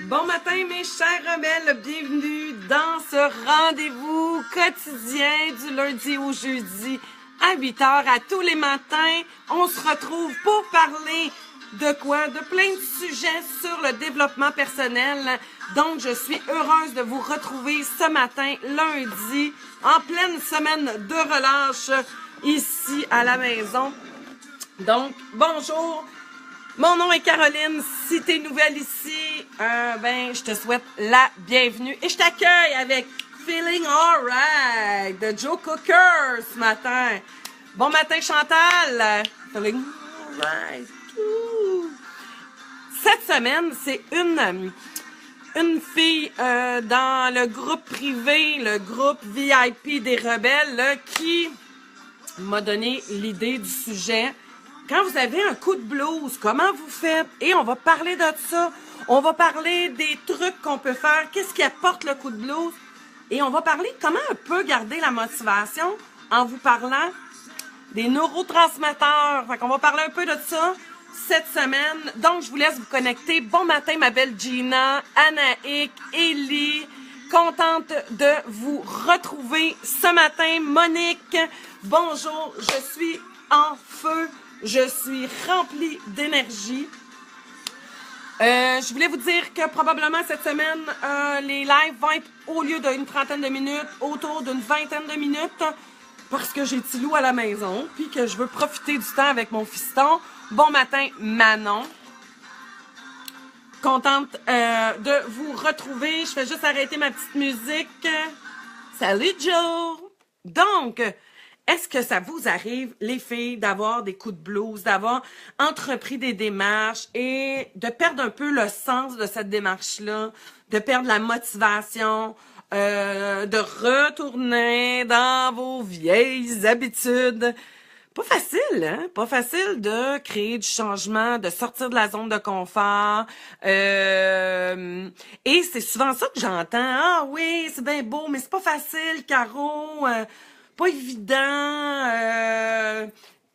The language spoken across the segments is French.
Bon matin mes chers rebelles, bienvenue dans ce rendez-vous quotidien du lundi au jeudi à 8 heures à tous les matins. On se retrouve pour parler de quoi? De plein de sujets sur le développement personnel. Donc je suis heureuse de vous retrouver ce matin, lundi, en pleine semaine de relâche ici à la maison. Donc bonjour! Mon nom est Caroline. Si t'es nouvelle ici, je te souhaite la bienvenue. Et je t'accueille avec Feeling Alright de Joe Cooker ce matin. Bon matin, Chantal. Feeling Alright. Cette semaine, c'est une fille dans le groupe privé, le groupe VIP des rebelles, là, qui m'a donné l'idée du sujet. Quand vous avez un coup de blues, comment vous faites? Et on va parler de ça. On va parler des trucs qu'on peut faire. Qu'est-ce qui apporte le coup de blues? Et on va parler comment on peut garder la motivation en vous parlant des neurotransmetteurs. Fait qu'on va parler un peu de ça cette semaine. Donc, je vous laisse vous connecter. Bon matin, ma belle Gina, Anaïk, Élie. Contente de vous retrouver ce matin. Monique, bonjour. Je suis en feu. Je suis remplie d'énergie. Je voulais vous dire que probablement cette semaine, les lives vont être au lieu d'une trentaine de minutes, autour d'une vingtaine de minutes, parce que j'ai Tilou à la maison, puis que je veux profiter du temps avec mon fiston. Bon matin, Manon. Contente de vous retrouver. Je fais juste arrêter ma petite musique. Salut Joe! Donc, est-ce que ça vous arrive, les filles, d'avoir des coups de blues, d'avoir entrepris des démarches et de perdre un peu le sens de cette démarche-là, de perdre la motivation, de retourner dans vos vieilles habitudes? Pas facile, hein? Pas facile de créer du changement, de sortir de la zone de confort. Et c'est souvent ça que j'entends. Ah oui, c'est bien beau, mais c'est pas facile, Caro. Pas évident.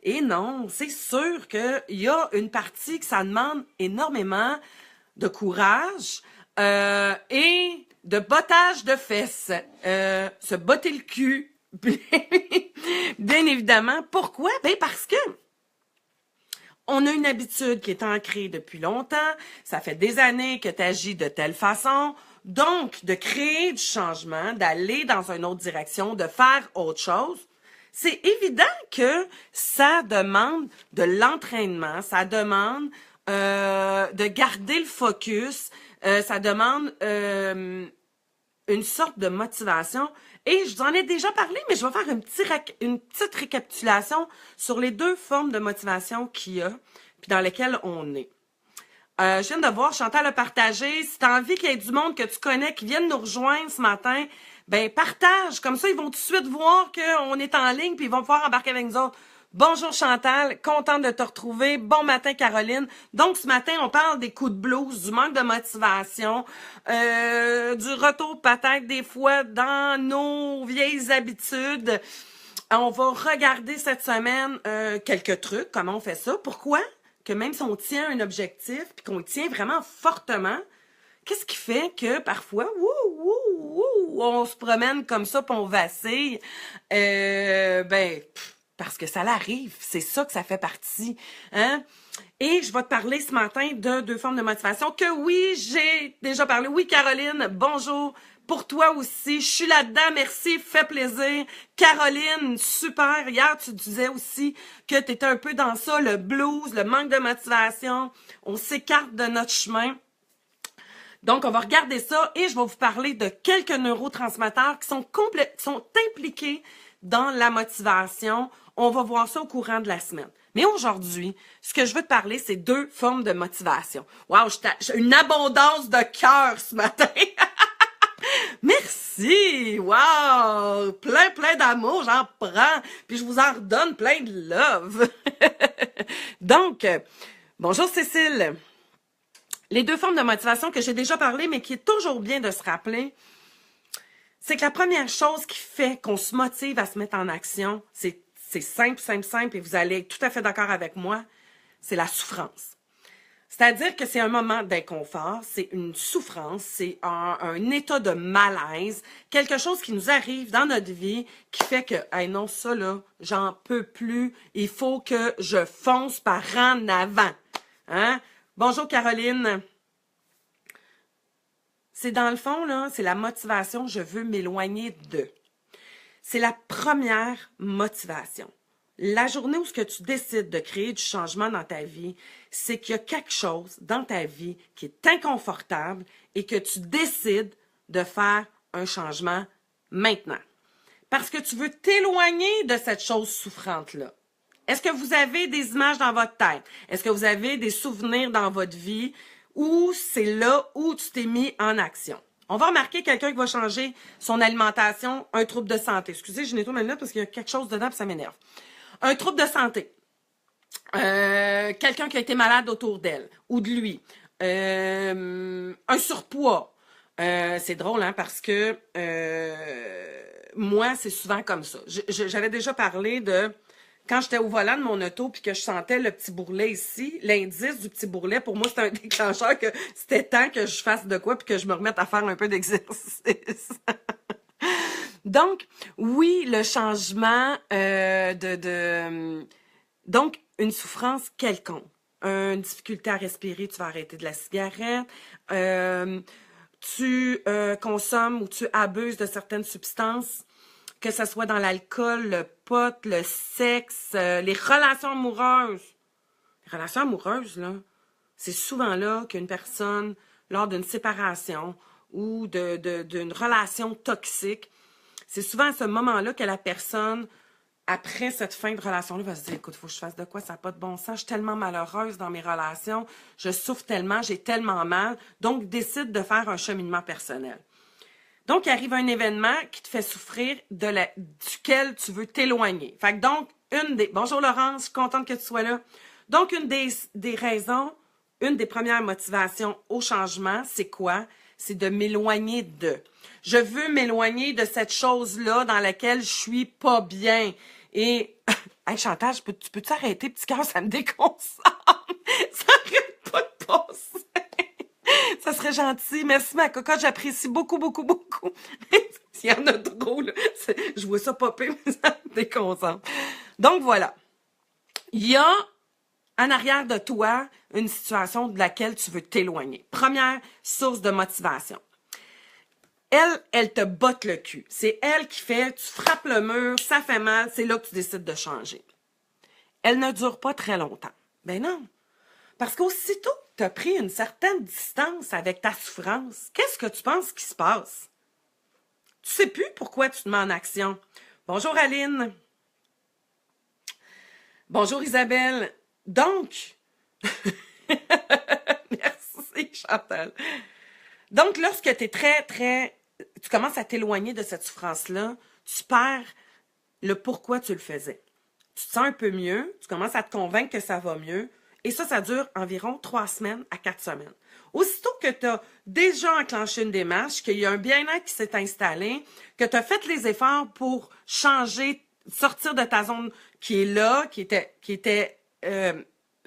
Et non, c'est sûr qu'il y a une partie que ça demande énormément de courage et de bottage de fesses. Se botter le cul. Bien évidemment. Pourquoi? Ben parce que on a une habitude qui est ancrée depuis longtemps. Ça fait des années que tu agis de telle façon. Donc, de créer du changement, d'aller dans une autre direction, de faire autre chose, c'est évident que ça demande de l'entraînement, ça demande de garder le focus, ça demande une sorte de motivation. Et je vous en ai déjà parlé, mais je vais faire une petite récapitulation sur les deux formes de motivation qu'il y a, puis dans lesquelles on est. Je viens de voir, Chantal a partagé. Si tu as envie qu'il y ait du monde que tu connais qui vienne nous rejoindre ce matin, ben partage. Comme ça, ils vont tout de suite voir qu'on est en ligne puis ils vont pouvoir embarquer avec nous autres. Bonjour Chantal, contente de te retrouver. Bon matin Caroline. Donc ce matin, on parle des coups de blues, du manque de motivation, du retour peut-être des fois dans nos vieilles habitudes. On va regarder cette semaine quelques trucs, comment on fait ça. Pourquoi? Que même si on tient un objectif puis qu'on le tient vraiment fortement, qu'est-ce qui fait que parfois, on se promène comme ça puis on vacille? Parce que ça l'arrive, c'est ça que ça fait partie, hein? Et je vais te parler ce matin de deux formes de motivation que oui, j'ai déjà parlé. Oui, Caroline, bonjour. Pour toi aussi, je suis là-dedans, merci, fait plaisir. Caroline, super. Hier, tu disais aussi que tu étais un peu dans ça, le blues, le manque de motivation. On s'écarte de notre chemin. Donc, on va regarder ça et je vais vous parler de quelques neurotransmetteurs qui sont impliqués dans la motivation. On va voir ça au courant de la semaine. Mais aujourd'hui, ce que je veux te parler, c'est deux formes de motivation. Wow, j'ai une abondance de cœur ce matin. Merci! Wow! Plein d'amour, j'en prends. Puis je vous en redonne plein de love. Donc, bonjour Cécile. Les deux formes de motivation que j'ai déjà parlé, mais qui est toujours bien de se rappeler, c'est que la première chose qui fait qu'on se motive à se mettre en action, c'est simple, et vous allez être tout à fait d'accord avec moi, c'est la souffrance. C'est-à-dire que c'est un moment d'inconfort, c'est une souffrance, c'est un état de malaise, quelque chose qui nous arrive dans notre vie qui fait que, hey non, ça là, j'en peux plus, il faut que je fonce par en avant. Hein? Bonjour Caroline. C'est dans le fond, là, c'est la motivation, je veux m'éloigner de. C'est la première motivation. La journée où ce que tu décides de créer du changement dans ta vie, c'est qu'il y a quelque chose dans ta vie qui est inconfortable et que tu décides de faire un changement maintenant. Parce que tu veux t'éloigner de cette chose souffrante-là. Est-ce que vous avez des images dans votre tête? Est-ce que vous avez des souvenirs dans votre vie où c'est là où tu t'es mis en action? On va remarquer quelqu'un qui va changer son alimentation, un trouble de santé. Excusez, je nettoie ma lunette parce qu'il y a quelque chose dedans et ça m'énerve. Un trouble de santé. Quelqu'un qui a été malade autour d'elle ou de lui. Un surpoids. C'est drôle, hein, parce que moi, c'est souvent comme ça. J'avais déjà parlé de quand j'étais au volant de mon auto puis que je sentais le petit bourrelet ici, l'indice du petit bourrelet, pour moi, c'était un déclencheur que c'était temps que je fasse de quoi puis que je me remette à faire un peu d'exercice. Donc, oui, le changement donc, une souffrance quelconque. Une difficulté à respirer, tu vas arrêter de la cigarette. Tu consommes ou tu abuses de certaines substances, que ce soit dans l'alcool, le pot, le sexe, les relations amoureuses. Les relations amoureuses, là, c'est souvent là qu'une personne, lors d'une séparation ou d'une relation toxique, c'est souvent à ce moment-là que la personne, après cette fin de relation-là, va se dire, écoute, il faut que je fasse de quoi, ça n'a pas de bon sens, je suis tellement malheureuse dans mes relations, je souffre tellement, j'ai tellement mal, donc décide de faire un cheminement personnel. Donc, il arrive un événement qui te fait souffrir duquel tu veux t'éloigner. Fait que donc, bonjour Laurence, je suis contente que tu sois là. Donc, une des raisons, une des premières motivations au changement, c'est quoi? C'est de m'éloigner de. Je veux m'éloigner de cette chose-là dans laquelle je suis pas bien. Et, hey Chantal, tu peux-tu arrêter, petit cœur, ça me déconcentre. Ça arrête pas de passer. Ça serait gentil. Merci, ma cocotte. J'apprécie beaucoup, beaucoup, beaucoup. S'il y en a trop, là, je vois ça popper, mais ça me déconcentre. Donc, voilà. Il y a en arrière de toi une situation de laquelle tu veux t'éloigner. Première source de motivation. Elle te botte le cul. C'est elle qui fait, tu frappes le mur, ça fait mal, c'est là que tu décides de changer. Elle ne dure pas très longtemps. Ben non. Parce qu'aussitôt que tu as pris une certaine distance avec ta souffrance, qu'est-ce que tu penses qui se passe? Tu sais plus pourquoi tu te mets en action. Bonjour Aline. Bonjour Isabelle. Donc, merci Chantal. Donc, lorsque tu es tu commences à t'éloigner de cette souffrance-là, tu perds le pourquoi tu le faisais. Tu te sens un peu mieux, tu commences à te convaincre que ça va mieux, et ça dure environ 3 semaines à 4 semaines. Aussitôt que tu as déjà enclenché une démarche, qu'il y a un bien-être qui s'est installé, que tu as fait les efforts pour changer, sortir de ta zone qui est là, qui était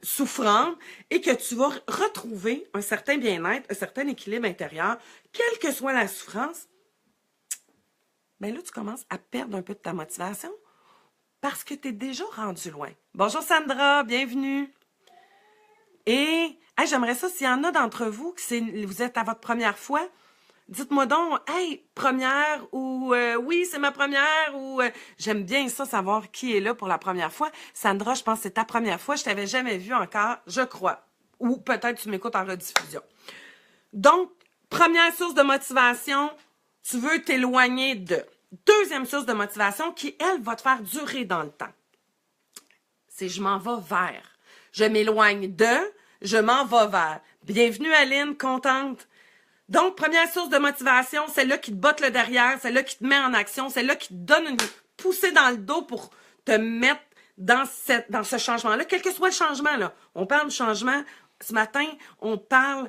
souffrante, et que tu vas retrouver un certain bien-être, un certain équilibre intérieur, quelle que soit la souffrance, bien là, tu commences à perdre un peu de ta motivation parce que tu es déjà rendu loin. Bonjour Sandra, bienvenue. Et hey, j'aimerais ça, s'il y en a d'entre vous que vous êtes à votre première fois, dites-moi donc, hey, première ou oui, c'est ma première ou j'aime bien ça, savoir qui est là pour la première fois. Sandra, je pense que c'est ta première fois, je t'avais jamais vu encore, je crois. Ou peut-être tu m'écoutes en rediffusion. Donc, première source de motivation, tu veux t'éloigner de. Deuxième source de motivation qui, elle, va te faire durer dans le temps. C'est je m'en vais vers. Je m'éloigne de, je m'en vais vers. Bienvenue Aline, contente. Donc, première source de motivation, celle-là qui te botte le derrière, celle-là qui te met en action, celle-là qui te donne une poussée dans le dos pour te mettre dans ce changement-là, quel que soit le changement, là. On parle de changement. Ce matin, on parle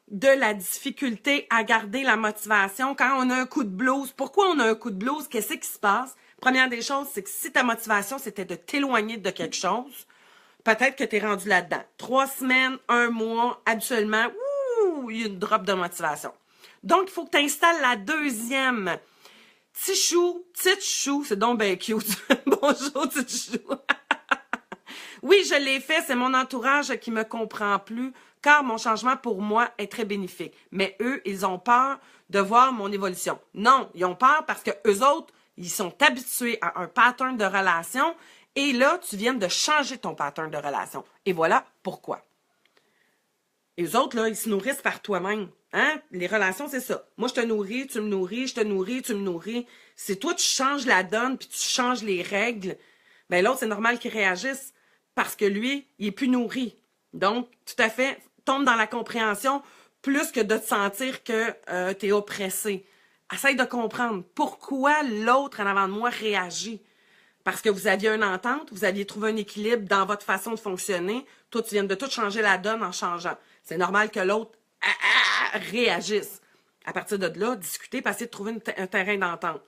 de la difficulté à garder la motivation quand on a un coup de blues. Pourquoi on a un coup de blues? Qu'est-ce qui se passe? Première des choses, c'est que si ta motivation, c'était de t'éloigner de quelque chose, peut-être que tu es rendu là-dedans. 3 semaines, 1 mois, habituellement, il y a une drop de motivation. Donc, il faut que tu installes la deuxième. Petit chou, petite chou, c'est donc bien cute. Bonjour, petit chou. Oui, je l'ai fait, c'est mon entourage qui me comprend plus, car mon changement pour moi est très bénéfique. Mais eux, ils ont peur de voir mon évolution. Non, ils ont peur parce que eux autres, ils sont habitués à un pattern de relation et là, tu viens de changer ton pattern de relation. Et voilà pourquoi. Et eux autres, là, ils se nourrissent par toi-même. Hein? Les relations, c'est ça. Moi, je te nourris, tu me nourris, je te nourris, tu me nourris. C'est toi, tu changes la donne, puis tu changes les règles. Ben l'autre, c'est normal qu'il réagisse parce que lui, il est plus nourri. Donc, tout à fait, tombe dans la compréhension plus que de te sentir que tu es oppressé. Essaye de comprendre pourquoi l'autre en avant de moi réagit. Parce que vous aviez une entente, vous aviez trouvé un équilibre dans votre façon de fonctionner. Toi, tu viens de tout changer la donne en changeant. C'est normal que l'autre réagisse. À partir de là, discuter, passer de trouver un terrain d'entente.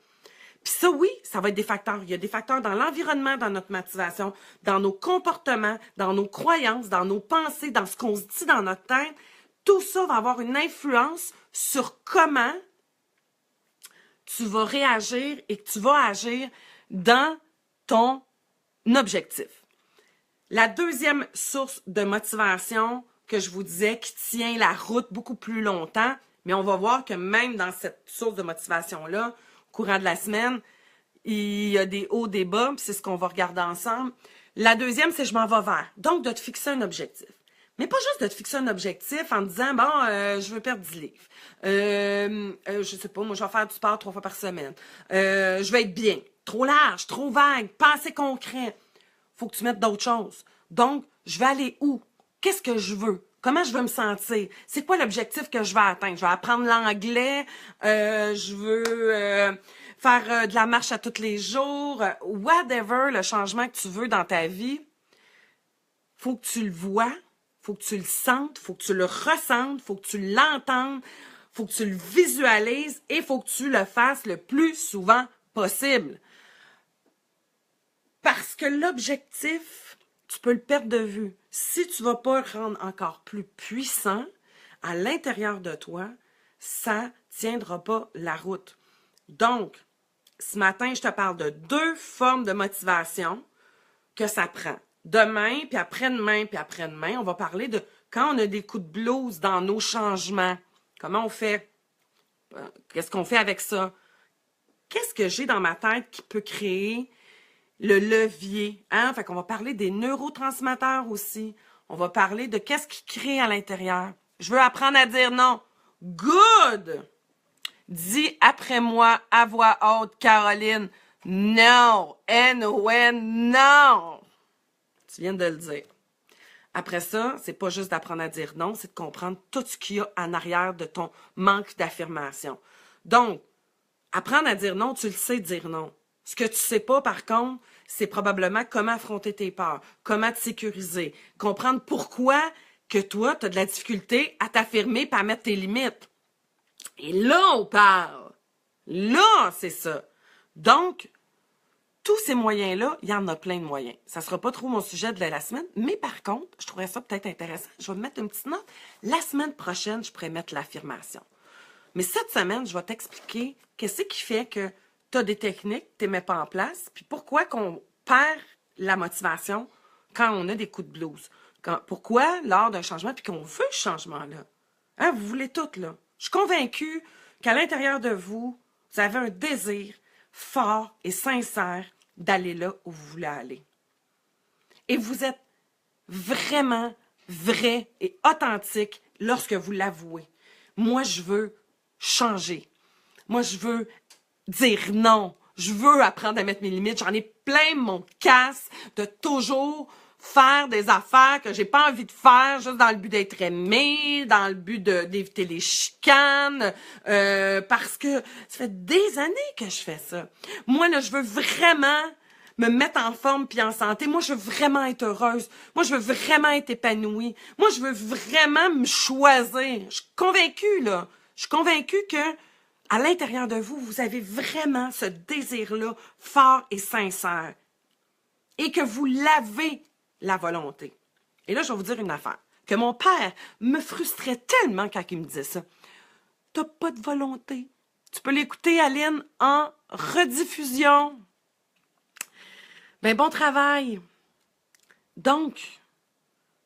Puis ça, oui, ça va être des facteurs. Il y a des facteurs dans l'environnement, dans notre motivation, dans nos comportements, dans nos croyances, dans nos pensées, dans ce qu'on se dit dans notre tête. Tout ça va avoir une influence sur comment tu vas réagir et que tu vas agir dans ton objectif. La deuxième source de motivation que je vous disais qui tient la route beaucoup plus longtemps, mais on va voir que même dans cette source de motivation-là, au courant de la semaine, il y a des hauts, des bas, puis c'est ce qu'on va regarder ensemble. La deuxième, c'est je m'en vais vers. Donc, de te fixer un objectif. Mais pas juste de te fixer un objectif en te disant, bon, je veux perdre 10 livres. Je sais pas, moi, je vais faire du sport 3 fois par semaine. Je vais être bien. Trop large, trop vague, pas assez concret. Faut que tu mettes d'autres choses. Donc, je vais aller où? Qu'est-ce que je veux? Comment je veux me sentir? C'est quoi l'objectif que je vais atteindre? Je vais apprendre l'anglais, je veux faire de la marche à tous les jours, whatever le changement que tu veux dans ta vie. Faut que tu le vois, faut que tu le sentes, faut que tu le ressentes, faut que tu l'entendes, faut que tu le visualises et faut que tu le fasses le plus souvent possible. Parce que l'objectif, tu peux le perdre de vue. Si tu ne vas pas le rendre encore plus puissant à l'intérieur de toi, ça ne tiendra pas la route. Donc, ce matin, je te parle de 2 formes de motivation que ça prend. Demain, puis après-demain, puis après-demain, on va parler de quand on a des coups de blues dans nos changements. Comment on fait? Qu'est-ce qu'on fait avec ça? Qu'est-ce que j'ai dans ma tête qui peut créer le levier, hein? Fait qu'on va parler des neurotransmetteurs aussi. On va parler de qu'est-ce qui crée à l'intérieur. Je veux apprendre à dire non. Good! Dis après moi à voix haute, Caroline. Non. N-O-N, non. Tu viens de le dire. Après ça, c'est pas juste d'apprendre à dire non, c'est de comprendre tout ce qu'il y a en arrière de ton manque d'affirmation. Donc, apprendre à dire non, tu le sais dire non. Ce que tu sais pas, par contre, c'est probablement comment affronter tes peurs, comment te sécuriser, comprendre pourquoi que toi, tu as de la difficulté à t'affirmer et à mettre tes limites. Et là, on parle. Là, c'est ça. Donc, tous ces moyens-là, il y en a plein de moyens. Ça ne sera pas trop mon sujet de la semaine, mais par contre, je trouverais ça peut-être intéressant. Je vais me mettre une petite note. La semaine prochaine, je pourrais mettre l'affirmation. Mais cette semaine, je vais t'expliquer qu'est-ce qui fait que tu as des techniques que tu ne mets pas en place, puis pourquoi qu'on perd la motivation quand on a des coups de blues. Pourquoi, lors d'un changement, puis qu'on veut ce changement-là. Hein, vous voulez tout, là. Je suis convaincue qu'à l'intérieur de vous, vous avez un désir fort et sincère d'aller là où vous voulez aller. Et vous êtes vraiment vrai et authentique lorsque vous l'avouez. Moi, je veux changer. Moi, je veux dire non. Je veux apprendre à mettre mes limites. J'en ai plein mon casse de toujours faire des affaires que j'ai pas envie de faire juste dans le but d'être aimé, dans le but d'éviter les chicanes, parce que ça fait des années que je fais ça. Moi, là, je veux vraiment me mettre en forme puis en santé. Moi, je veux vraiment être heureuse. Moi, je veux vraiment être épanouie. Moi, je veux vraiment me choisir. Je suis convaincue, là. Je suis convaincue que à l'intérieur de vous, vous avez vraiment ce désir-là fort et sincère. Et que vous l'avez la volonté. Et là, je vais vous dire une affaire, que mon père me frustrait tellement quand il me disait ça. T'as pas de volonté. Tu peux l'écouter, Aline, en rediffusion. Ben, bon travail. Donc,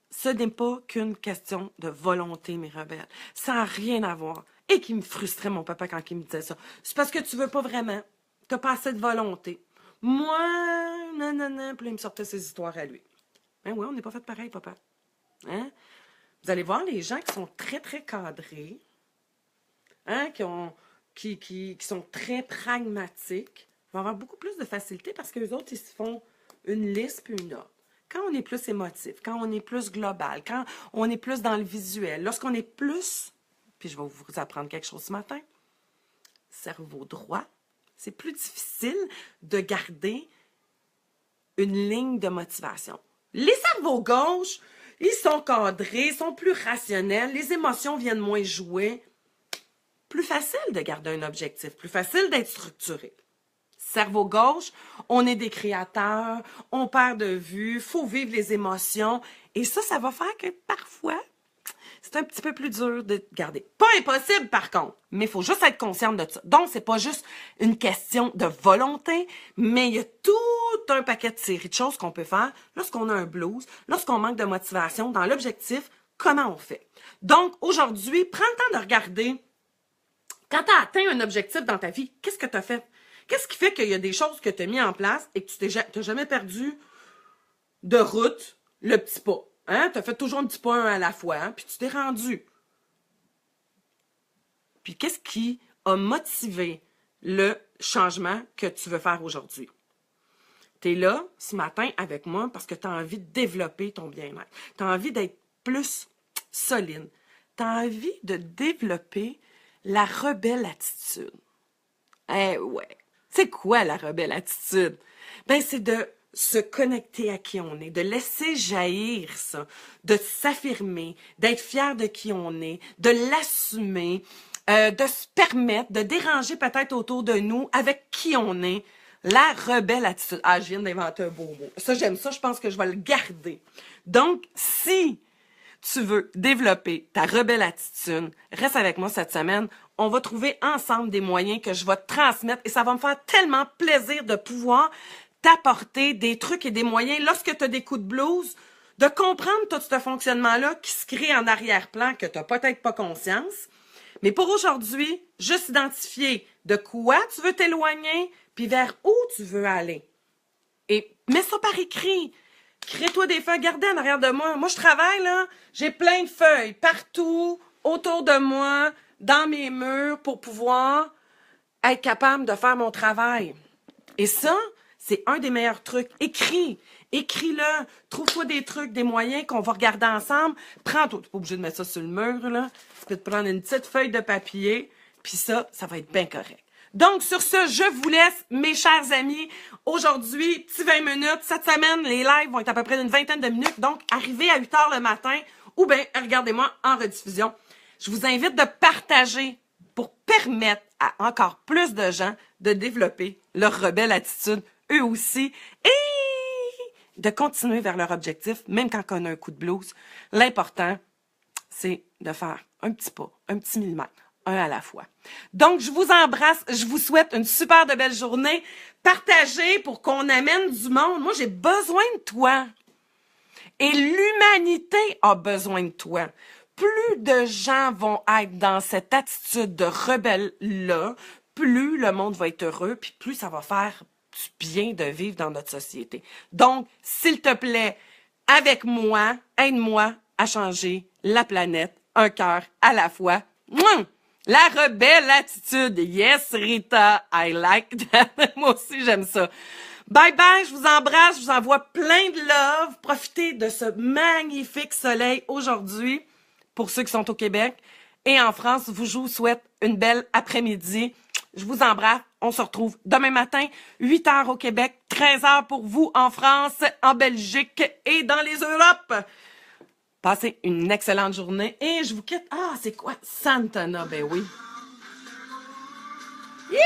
ce n'est pas qu'une question de volonté, mes rebelles. Ça n'a rien à voir. Et qui me frustrait, mon papa, quand il me disait ça. C'est parce que tu veux pas vraiment. T'as pas assez de volonté. Moi, non, non, non. Puis là, il me sortait ses histoires à lui. Ben oui, on n'est pas fait pareil, papa. Hein? Vous allez voir les gens qui sont très, très cadrés, hein, qui sont très pragmatiques, vont avoir beaucoup plus de facilité parce qu'eux autres, ils se font une liste puis une autre. Quand on est plus émotif, quand on est plus global, quand on est plus dans le visuel, lorsqu'on est plus, puis je vais vous apprendre quelque chose ce matin, cerveau droit, c'est plus difficile de garder une ligne de motivation. Les cerveaux gauches, ils sont cadrés, ils sont plus rationnels, les émotions viennent moins jouer. Plus facile de garder un objectif, plus facile d'être structuré. Cerveau gauche, on est des créateurs, on perd de vue, il faut vivre les émotions. Et ça va faire que parfois, c'est un petit peu plus dur de garder. Pas impossible, par contre, mais il faut juste être consciente de ça. Donc, c'est pas juste une question de volonté, mais il y a tout un paquet de séries de choses qu'on peut faire lorsqu'on a un blues, lorsqu'on manque de motivation dans l'objectif, comment on fait. Donc, aujourd'hui, prends le temps de regarder quand tu as atteint un objectif dans ta vie, qu'est-ce que tu as fait? Qu'est-ce qui fait qu'il y a des choses que tu as mis en place et que tu n'as jamais perdu de route le petit pas? Hein? Tu as fait toujours un petit pas un à la fois, hein? Puis tu t'es rendu. Puis qu'est-ce qui a motivé le changement que tu veux faire aujourd'hui? Tu es là ce matin avec moi parce que tu as envie de développer ton bien-être. Tu as envie d'être plus solide. Tu as envie de développer la rebelle attitude. Eh ouais. C'est quoi la rebelle attitude? Ben, c'est de se connecter à qui on est, de laisser jaillir ça, de s'affirmer, d'être fier de qui on est, de l'assumer, de se permettre de déranger peut-être autour de nous avec qui on est. La rebelle attitude. Ah, je viens d'inventer un beau mot. Ça, j'aime ça, je pense que je vais le garder. Donc, si tu veux développer ta rebelle attitude, reste avec moi cette semaine. On va trouver ensemble des moyens que je vais te transmettre et ça va me faire tellement plaisir de pouvoir t'apporter des trucs et des moyens lorsque tu as des coups de blues, de comprendre tout ce fonctionnement-là qui se crée en arrière-plan que tu n'as peut-être pas conscience. Mais pour aujourd'hui, juste identifier de quoi tu veux t'éloigner puis vers où tu veux aller. Et mets ça par écrit. Crée-toi des feuilles, gardez en arrière de moi. Moi, je travaille, là, j'ai plein de feuilles partout, autour de moi, dans mes murs, pour pouvoir être capable de faire mon travail. Et ça, c'est un des meilleurs trucs. Écris. Écris-le. Trouve-toi des trucs, des moyens qu'on va regarder ensemble. Prends-toi. Tu n'es pas obligé de mettre ça sur le mur, là. Tu peux te prendre une petite feuille de papier, puis ça va être bien correct. Donc, sur ce, je vous laisse, mes chers amis. Aujourd'hui, petit 20 minutes. Cette semaine, les lives vont être à peu près d'une vingtaine de minutes. Donc, arrivez à 8 heures le matin ou bien regardez-moi en rediffusion. Je vous invite de partager pour permettre à encore plus de gens de développer leur rebelle attitude, eux aussi, et de continuer vers leur objectif, même quand on a un coup de blues. L'important, c'est de faire un petit pas, un petit millimètre, un à la fois. Donc, je vous embrasse, je vous souhaite une super de belle journée. Partagez pour qu'on amène du monde. Moi, j'ai besoin de toi. Et l'humanité a besoin de toi. Plus de gens vont être dans cette attitude de rebelle-là, plus le monde va être heureux, puis plus ça va faire du bien de vivre dans notre société. Donc, s'il te plaît, avec moi, aide-moi à changer la planète, un cœur à la fois. Mouah! La rebelle attitude. Yes, Rita, I like that. Moi aussi, j'aime ça. Bye bye, je vous embrasse, je vous envoie plein de love. Profitez de ce magnifique soleil aujourd'hui pour ceux qui sont au Québec. Et en France, je vous souhaite une belle après-midi. Je vous embrasse. On se retrouve demain matin, 8 heures au Québec, 13 heures pour vous en France, en Belgique et dans les Europes. Passez une excellente journée et je vous quitte. Ah, c'est quoi? Santana, ben oui. Yeah!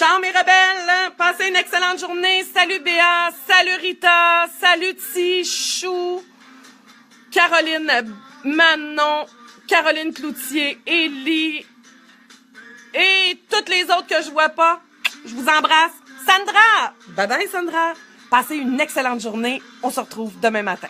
Ciao mes rebelles, passez une excellente journée. Salut Béa, salut Rita, salut Tichou, Caroline Manon, Caroline Cloutier, Élie et toutes les autres que je vois pas. Je vous embrasse. Sandra! Bye bye Sandra. Passez une excellente journée. On se retrouve demain matin.